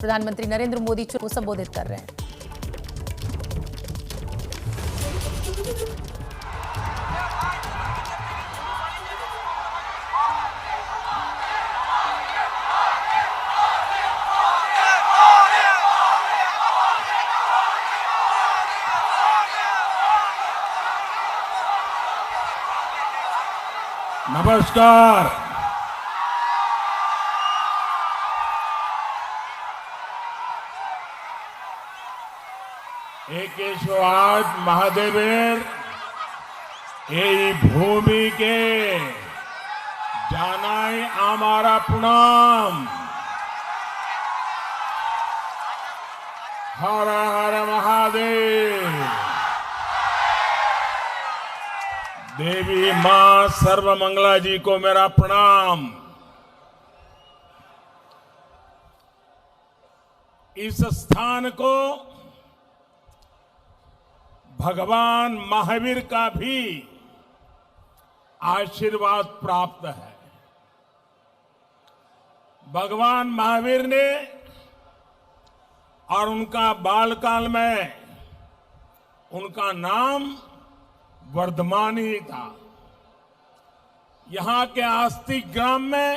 प्रधानमंत्री नरेंद्र मोदी को संबोधित कर रहे हैं। नमस्कार। एकेश्वराज महादेवेर এই ভূমিকে জানাই हमारा प्रणाम। हर हर महादेव। देवी मां सर्वमंगला जी को मेरा प्रणाम। इस स्थान को भगवान महावीर का भी आशीर्वाद प्राप्त है। भगवान महावीर ने और उनका बालकाल में उनका नाम वर्धमान ही था। यहां के आस्तिक ग्राम में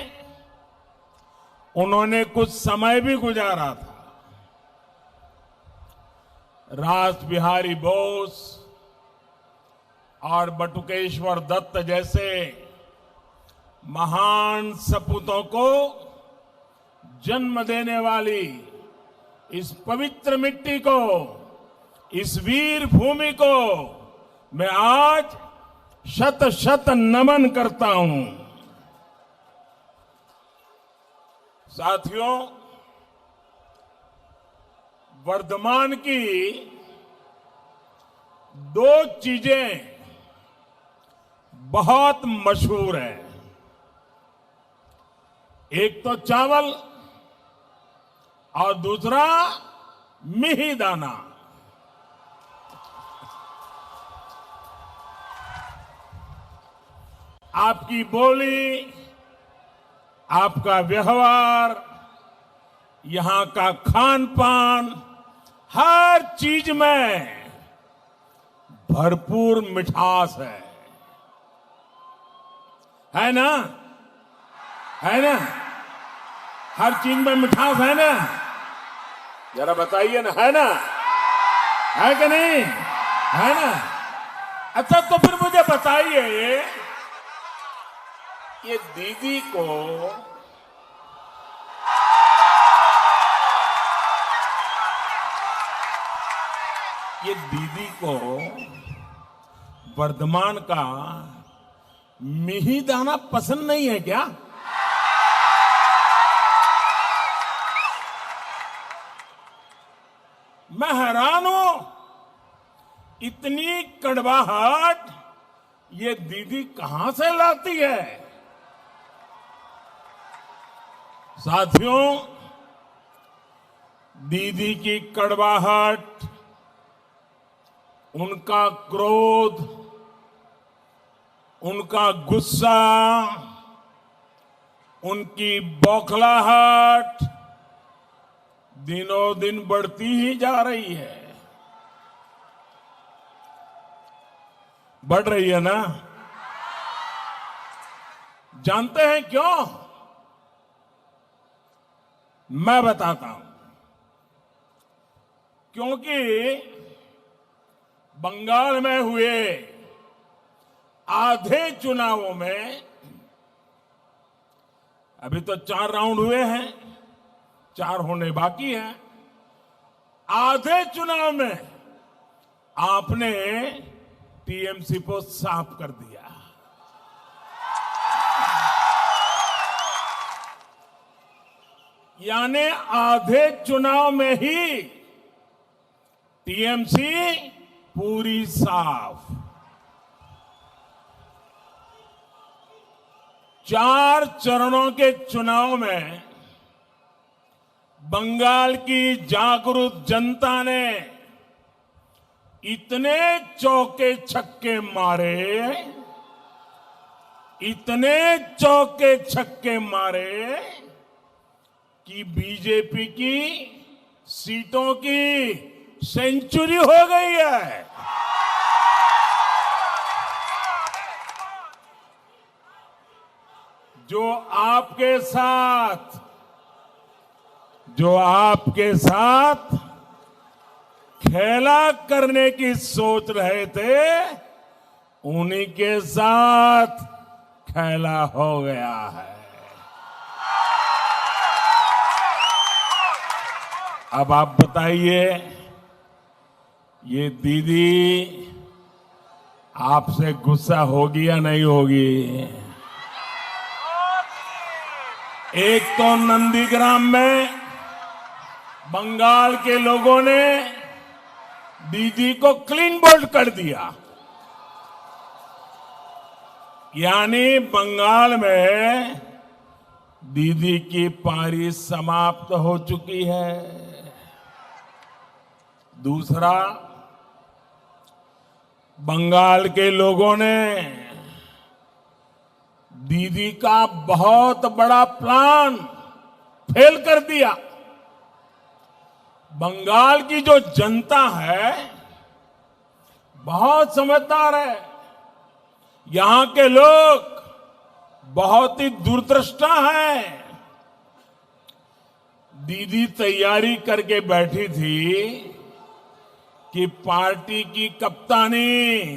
उन्होंने कुछ समय भी गुजारा था। रास बिहारी बोस और बटुकेश्वर दत्त जैसे महान सपूतों को जन्म देने वाली इस पवित्र मिट्टी को, इस वीर भूमि को मैं आज शत शत नमन करता हूं। साथियों, वर्धमान की दो चीजें बहुत मशहूर है। एक तो चावल और दूसरा मिहिदाना। आपकी बोली, आपका व्यवहार, यहां का खान पान, हर चीज में भरपूर मिठास है ना? है ना? हर चीज में मिठास है ना? जरा बताइए ना, है ना? है कि नहीं? है ना? अच्छा, तो फिर मुझे बताइए, ये दीदी को वर्धमान का मिहिदाना पसंद नहीं है क्या? मैं हैरान हूं, इतनी कड़वाहट ये दीदी कहां से लाती है? साथियों, दीदी की कड़वाहट, उनका क्रोध, उनका गुस्सा, उनकी बौखलाहट दिनों दिन बढ़ती ही जा रही है। बढ़ रही है ना? जानते हैं क्यों? मैं बताता हूं। क्योंकि बंगाल में हुए आधे चुनावों में, अभी तो 4 राउंड हुए हैं, 4 होने बाकी हैं। आधे चुनाव में आपने टीएमसी को साफ कर दिया। यानी आधे चुनाव में ही टीएमसी पूरी साफ। 4 चरणों के चुनाव में बंगाल की जागरूक जनता ने इतने चौके छक्के मारे, इतने चौके छक्के मारे कि बीजेपी की सीटों की सेंचुरी हो गई है। जो आपके साथ खेला करने की सोच रहे थे, उन्हीं के साथ खेला हो गया है। अब आप बताइए, ये दीदी आपसे गुस्सा होगी या नहीं होगी? एक तो नंदीग्राम में बंगाल के लोगों ने दीदी को क्लीन बोल्ड कर दिया, यानी बंगाल में दीदी की पारी समाप्त हो चुकी है। दूसरा, बंगाल के लोगों ने दीदी का बहुत बड़ा प्लान फेल कर दिया। बंगाल की जो जनता है बहुत समझदार है। यहां के लोग बहुत ही दूरदृष्टा हैं। दीदी तैयारी करके बैठी थी कि पार्टी की कप्तानी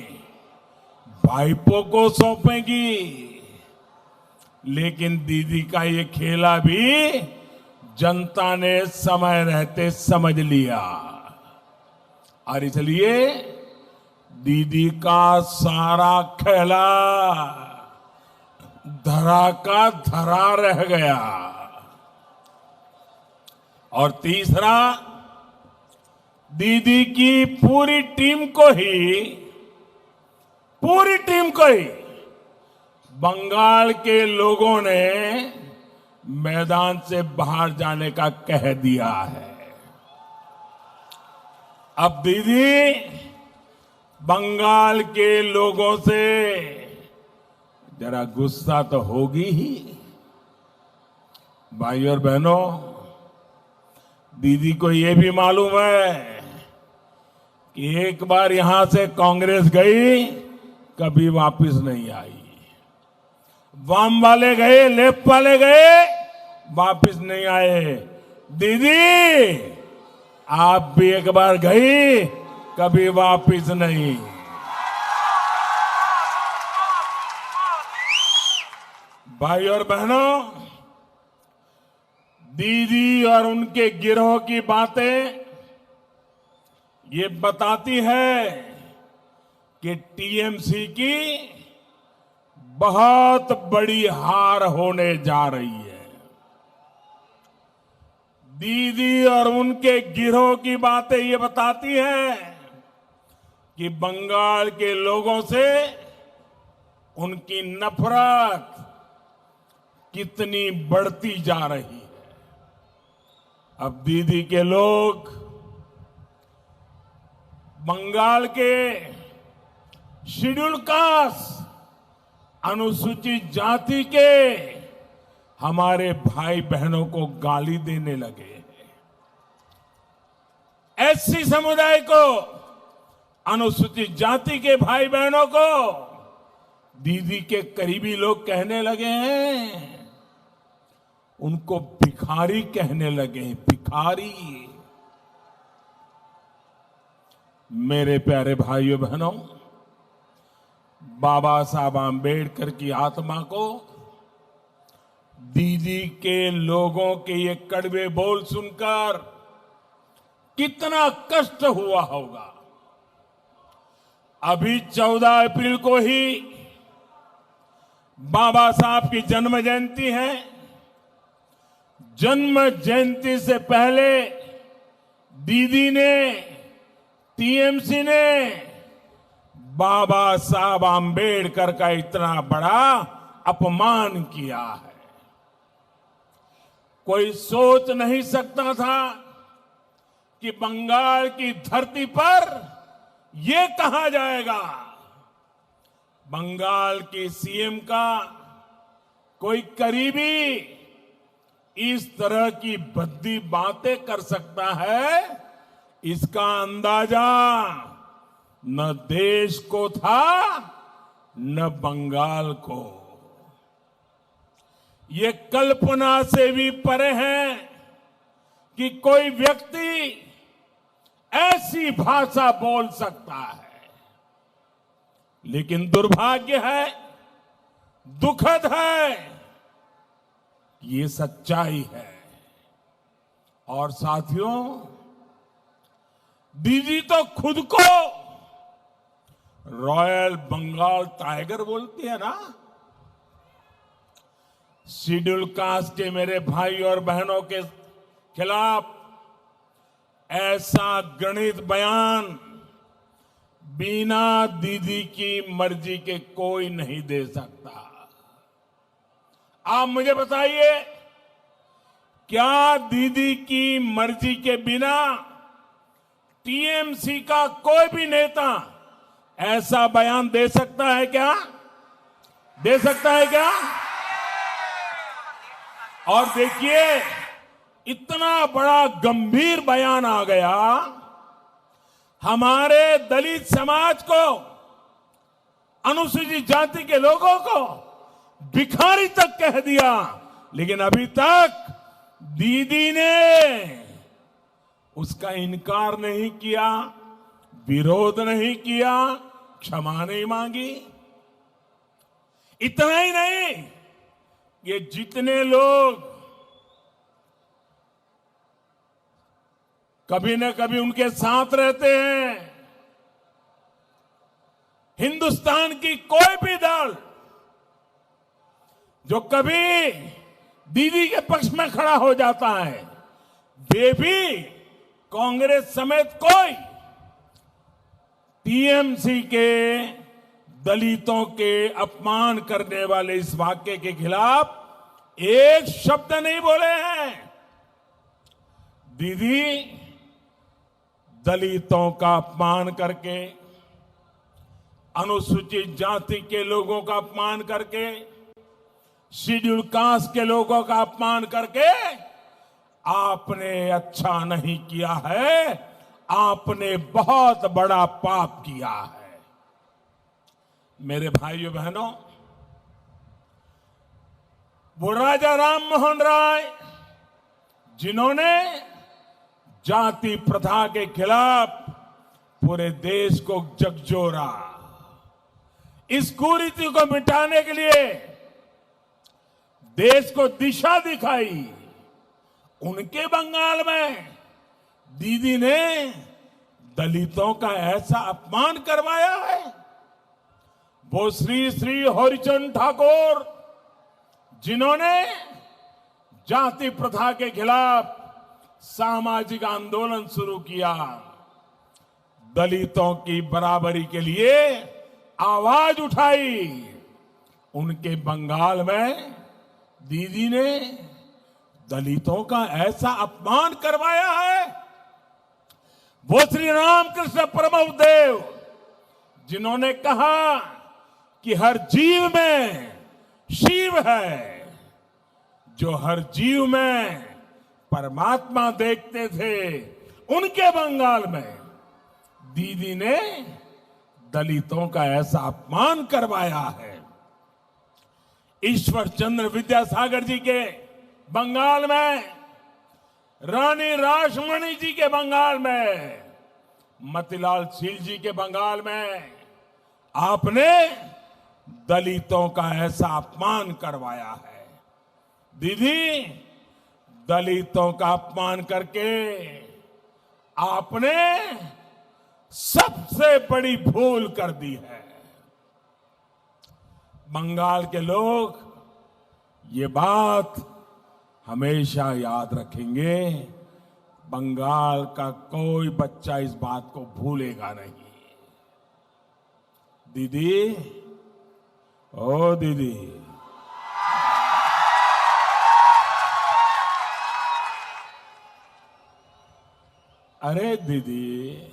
भाईपो को सौंपेगी, लेकिन दीदी का ये खेला भी जनता ने समय रहते समझ लिया, और इसलिए दीदी का सारा खेला धरा का धरा रह गया। और तीसरा, दीदी की पूरी टीम को ही बंगाल के लोगों ने मैदान से बाहर जाने का कह दिया है। अब दीदी बंगाल के लोगों से जरा गुस्सा तो होगी ही। भाई और बहनों, दीदी को यह भी मालूम है कि एक बार यहां से कांग्रेस गई, कभी वापस नहीं आई। वाम वाले गए, लेफ्ट वाले गए, वापस नहीं आए। दीदी आप भी एक बार गई, कभी वापस नहीं। भाई और बहनों, दीदी और उनके गिरोह की बातें ये बताती है कि टीएमसी की बहुत बड़ी हार होने जा रही है। दीदी और उनके गिरोह की बातें ये बताती हैं कि बंगाल के लोगों से उनकी नफरत कितनी बढ़ती जा रही है। अब दीदी के लोग बंगाल के शेड्यूल कास्ट, अनुसूचित जाति के हमारे भाई बहनों को गाली देने लगे हैं। एससी समुदाय को, अनुसूचित जाति के भाई बहनों को दीदी के करीबी लोग कहने लगे हैं, उनको भिखारी कहने लगे हैं, भिखारी। मेरे प्यारे भाइयों बहनों, बाबा साहब आंबेडकर की आत्मा को दीदी के लोगों के ये कड़वे बोल सुनकर कितना कष्ट हुआ होगा। अभी 14 अप्रैल को ही बाबा साहब की जन्म जयंती है। जन्म जयंती से पहले दीदी ने, टीएमसी ने बाबा साहब आंबेडकर का इतना बड़ा अपमान किया है। कोई सोच नहीं सकता था कि बंगाल की धरती पर यह कहा जाएगा। बंगाल की सीएम का कोई करीबी इस तरह की भद्दी बातें कर सकता है, इसका अंदाजा न देश को था न बंगाल को। ये कल्पना से भी परे है कि कोई व्यक्ति ऐसी भाषा बोल सकता है। लेकिन दुर्भाग्य है, दुखद है, ये सच्चाई है। और साथियों, दीदी तो खुद को रॉयल बंगाल टाइगर बोलती है ना। शेड्यूल कास्ट के मेरे भाई और बहनों के खिलाफ ऐसा गणित बयान बिना दीदी की मर्जी के कोई नहीं दे सकता। आप मुझे बताइए, क्या दीदी की मर्जी के बिना टीएमसी का कोई भी नेता ऐसा बयान दे सकता है क्या? दे सकता है क्या? और देखिए, इतना बड़ा गंभीर बयान आ गया, हमारे दलित समाज को, अनुसूचित जाति के लोगों को भिखारी तक कह दिया। लेकिन अभी तक दीदी ने उसका इनकार नहीं किया, विरोध नहीं किया, क्षमा नहीं मांगी। इतना ही नहीं, ये जितने लोग कभी न कभी उनके साथ रहते हैं, हिंदुस्तान की कोई भी दल जो कभी दीदी के पक्ष में खड़ा हो जाता है, वे भी कांग्रेस समेत कोई टीएमसी के दलितों के अपमान करने वाले इस वाक्य के खिलाफ एक शब्द नहीं बोले हैं। दीदी दलितों का अपमान करके, अनुसूचित जाति के लोगों का अपमान करके, शेड्यूल कास्ट के लोगों का अपमान करके आपने अच्छा नहीं किया है, आपने बहुत बड़ा पाप किया है। मेरे भाइयों बहनों, वो राजा राम मोहन राय जिन्होंने जाति प्रथा के खिलाफ पूरे देश को झकझोरा, इस कुरीति को मिटाने के लिए देश को दिशा दिखाई, उनके बंगाल में दीदी ने दलितों का ऐसा अपमान करवाया है। वो श्री श्री हरिचंद ठाकुर जिन्होंने जाति प्रथा के खिलाफ सामाजिक आंदोलन शुरू किया, दलितों की बराबरी के लिए आवाज उठाई, उनके बंगाल में दीदी ने दलितों का ऐसा अपमान करवाया है। वो श्री रामकृष्ण परमहंस जिन्होंने कहा कि हर जीव में शिव है, जो हर जीव में परमात्मा देखते थे, उनके बंगाल में दीदी ने दलितों का ऐसा अपमान करवाया है। ईश्वर चंद्र विद्यासागर जी के बंगाल में, रानी रासमणी जी के बंगाल में, मतीलाल शील जी के बंगाल में आपने दलितों का ऐसा अपमान करवाया है। दीदी, दलितों का अपमान करके आपने सबसे बड़ी भूल कर दी है। बंगाल के लोग ये बात हमेशा याद रखेंगे। बंगाल का कोई बच्चा इस बात को भूलेगा नहीं। दीदी, ओ दीदी, अरे दीदी,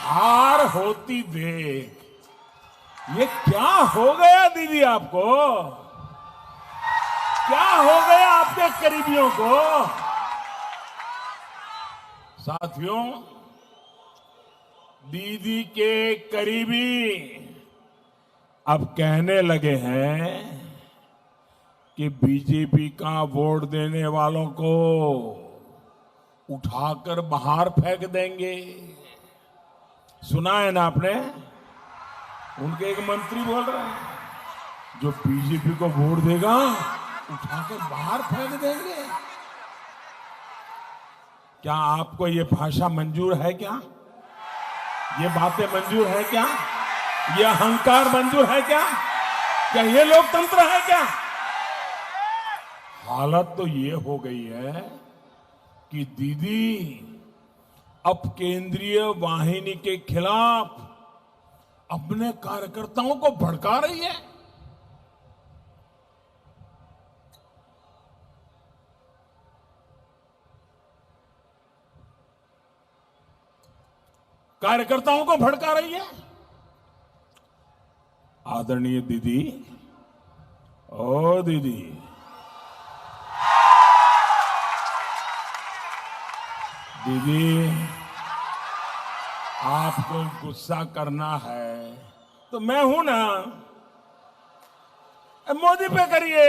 हार होती देख, ये क्या हो गया दीदी आपको? क्या हो गया आपके करीबियों को? साथियों, दीदी के करीबी अब कहने लगे हैं कि बीजेपी का वोट देने वालों को उठाकर बाहर फेंक देंगे। सुना है ना आपने? उनके एक मंत्री बोल रहे हैं जो बीजेपी को वोट देगा उठाकर बाहर फेंक देंगे। क्या आपको ये भाषा मंजूर है? क्या ये बातें मंजूर है? क्या ये अहंकार मंजूर है? क्या ये लोकतंत्र है? क्या हालत तो ये हो गई है कि दीदी अब केंद्रीय वाहिनी के खिलाफ अपने कार्यकर्ताओं को भड़का रही है। कार्यकर्ताओं को भड़का रही है। आदरणीय दीदी, ओ दीदी, दीदी, आपको गुस्सा करना है तो मैं हूं ना, मोदी पे करिए।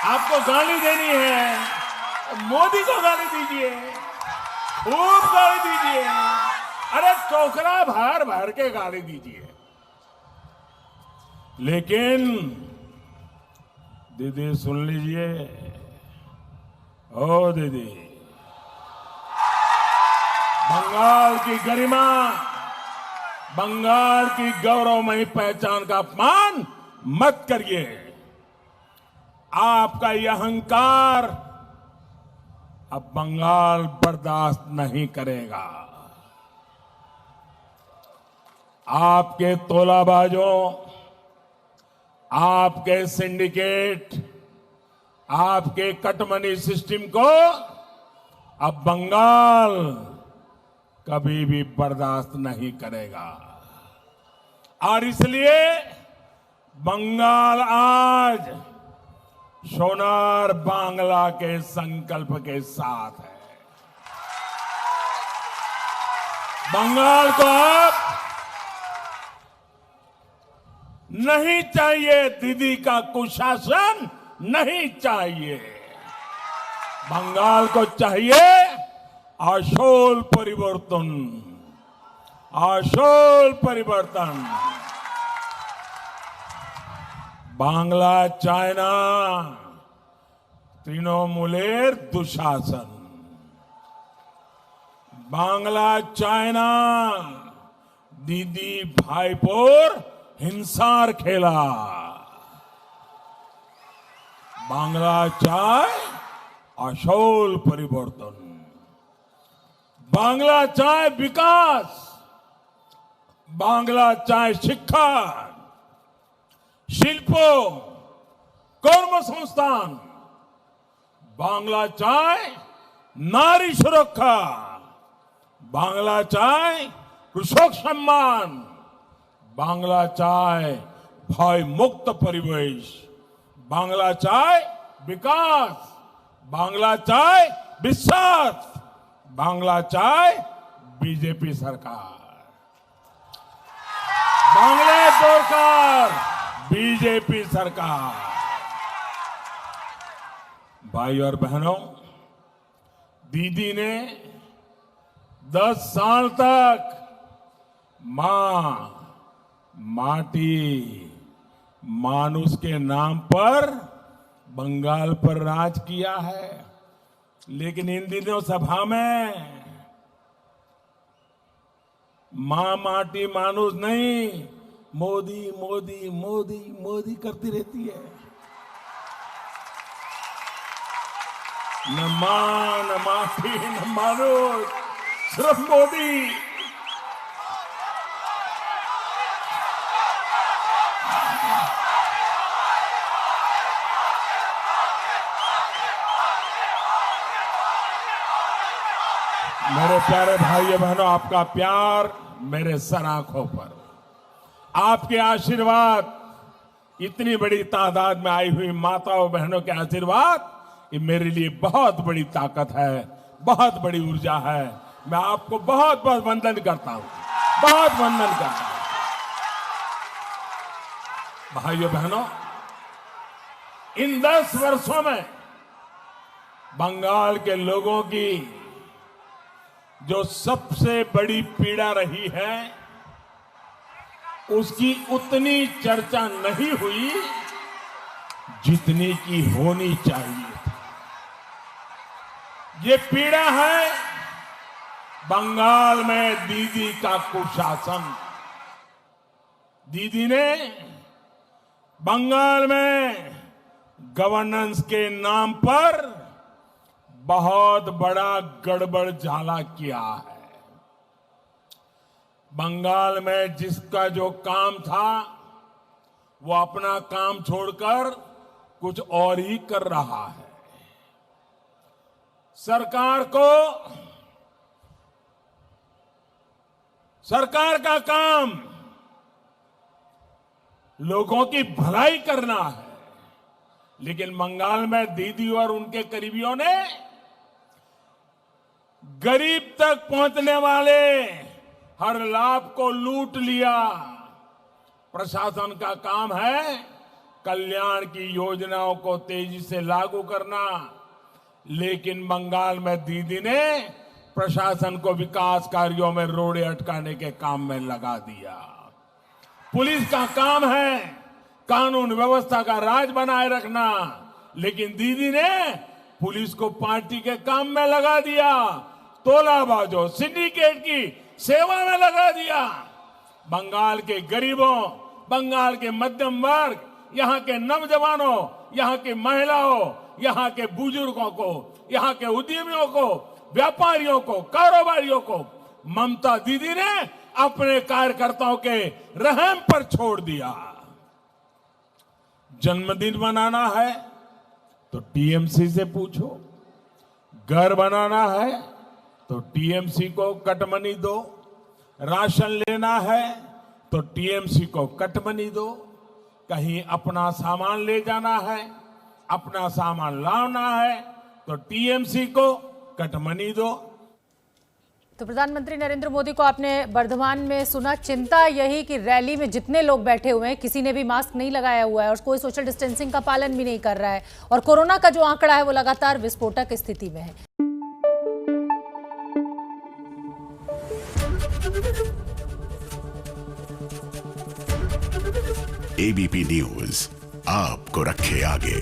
आपको गाली देनी है, मोदी को गाली दीजिए, खूब गाली दीजिए। अरे टोकरा भर भर के गाली दीजिए। लेकिन दीदी सुन लीजिए, ओ दीदी, बंगाल की गरिमा, बंगाल की गौरवमयी पहचान का अपमान मत करिए। आपका यह अहंकार अब बंगाल बर्दाश्त नहीं करेगा। आपके तोलाबाजों, आपके सिंडिकेट, आपके कटमनी सिस्टम को अब बंगाल कभी भी बर्दाश्त नहीं करेगा। और इसलिए बंगाल आज सोनार बांग्ला के संकल्प के साथ है। बंगाल को अब नहीं चाहिए दीदी का कुशासन, नहीं चाहिए। बंगाल को चाहिए आशोल परिवर्तन, आशोल परिवर्तन। बांग्ला चाइना तृणमूलेर दुशासन, बांग्ला चाइना दीदी भाईपोर हिंसार खेला। बांग्ला चाय आशोल परिवर्तन, बांग्ला चाय विकास, बांग्ला चाय शिक्षा, शिल्पो, कर्मसंस्थान, बांग्ला चाय नारी सुरक्षा, बांग्ला चाय कृषक सम्मान, बांग्ला चाय भय मुक्त परिवेश, बांग्ला चाय विकास, बांग्ला चाय विश्वास, बांग्ला चाय बीजेपी सरकार, बांग्ला सरकार बीजेपी सरकार। भाई और बहनों, दीदी ने 10 साल तक मां, माटी, मानुष के नाम पर बंगाल पर राज किया है। लेकिन इन दिनों सभा में मां, माटी, मानुष नहीं, मोदी मोदी मोदी मोदी करती रहती है। न मां, न माटी, न मानुष, सिर्फ मोदी। मेरे प्यारे भाइयों बहनों, आपका प्यार मेरे सर आंखों पर, आपके आशीर्वाद इतनी बड़ी तादाद में आई हुई माताओं बहनों के आशीर्वाद ये मेरे लिए बहुत बड़ी ताकत है, बहुत बड़ी ऊर्जा है। मैं आपको बहुत बहुत वंदन करता हूं, बहुत वंदन करता हूं। भाइयों बहनों, इन 10 वर्षों में बंगाल के लोगों की जो सबसे बड़ी पीड़ा रही है उसकी उतनी चर्चा नहीं हुई जितनी की होनी चाहिए थी। ये पीड़ा है बंगाल में दीदी का कुशासन। दीदी ने बंगाल में गवर्नेंस के नाम पर बहुत बड़ा गड़बड़ झाला किया है। बंगाल में जिसका जो काम था वो अपना काम छोड़कर कुछ और ही कर रहा है। सरकार का काम लोगों की भलाई करना है, लेकिन बंगाल में दीदी और उनके करीबियों ने गरीब तक पहुंचने वाले हर लाभ को लूट लिया। प्रशासन का काम है कल्याण की योजनाओं को तेजी से लागू करना, लेकिन बंगाल में दीदी ने प्रशासन को विकास कार्यों में रोड़े अटकाने के काम में लगा दिया। पुलिस का काम है कानून व्यवस्था का राज बनाए रखना, लेकिन दीदी ने पुलिस को पार्टी के काम में लगा दिया, तोलाबाजों सिंडिकेट की सेवा में लगा दिया। बंगाल के गरीबों, बंगाल के मध्यम वर्ग, यहाँ के नौजवानों, यहाँ की महिलाओं, यहाँ के बुजुर्गों को, यहाँ के उद्यमियों को, व्यापारियों को, कारोबारियों को ममता दीदी ने अपने कार्यकर्ताओं के रहम पर छोड़ दिया। जन्मदिन मनाना है तो टीएमसी से पूछो, घर बनाना है तो टीएमसी को कटमनी दो, राशन लेना है तो टीएमसी को कटमनी दो, कहीं अपना सामान ले जाना है, अपना सामान लाना है तो टीएमसी को कटमनी दो। तो प्रधानमंत्री नरेंद्र मोदी को आपने बर्धमान में सुना। चिंता यही कि रैली में जितने लोग बैठे हुए हैं किसी ने भी मास्क नहीं लगाया हुआ है और कोई सोशल डिस्टेंसिंग का पालन भी नहीं कर रहा है, और कोरोना का जो आंकड़ा है वो लगातार विस्फोटक स्थिति में है। एबीपी न्यूज आपको रखे आगे।